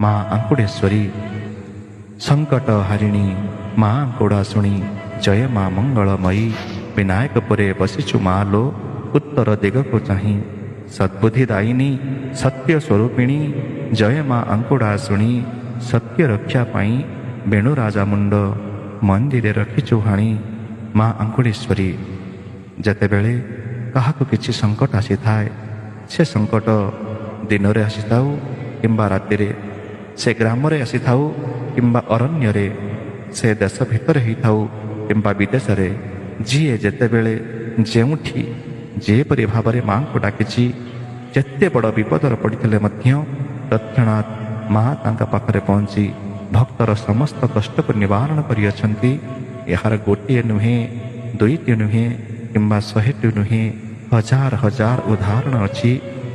माँ अंकुड़ेश्वरी संकट हारिणी माँ अंकुड़ा शुणी जय माँ मंगलमयी विनायकपुरे बसिचु माँ लो उत्तर दिग को चाही सद्बुद्धिदायिनी सत्य स्वरूपिणी जय माँ अंकुड़ा शुणी सत्य रक्षा पाई वेणु राजा मुंड मंदिरे रखिचु हाणी माँ अंकुड़ेश्वरी जेतेबेले काहाकु किछि संकट आसी थाए से संकट दिन रे आसी थाउ किंबा राति रे से ग्राम रे आसी थाउ किंबा अरण्य रे से देश भितर ही थाउ किंबा विदेश रे जीए जेतेबेले जेउठी जेपरि भावरे माँ को डाकिछि जेते बड़ विपदर पड़िथिले मध्य तत्क्षणात् माँ तांका पाखरे पहुंची भक्तर समस्त कष्ट को निवारण करिअछंती। यार गोटिए नुहे दुईटी नुहे किंबा 100टी नुहे हजार हजार उदाहरण अछि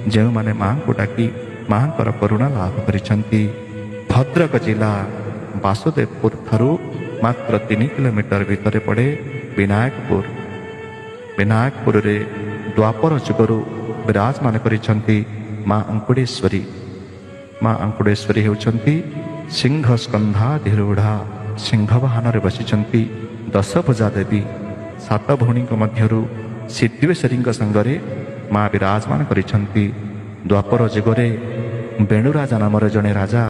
जो माने माँ को डाकी माँ करुणा लाभ करिछंती। भद्रक जिला वासुदेवपुर ठारू मात्र 3 किलोमीटर भितर पड़े विनायकपुर। विनायकपुर रे द्वापर जुगरु विराजमान करिछंती माँ अंकुड़ेश्वरी। माँ अंकुड़ेश्वरी हेउछंती सिंह स्कंधाधिरूढ़ा सिंह वाहन रे बसिछंती 10 भुजा देवी। 7 भौणी मध्यरु सिद्धेश्वरी संगरे माँ विराजमान करिछंती। द्वापर जुगरे वेणुराजा नामर जड़े राजा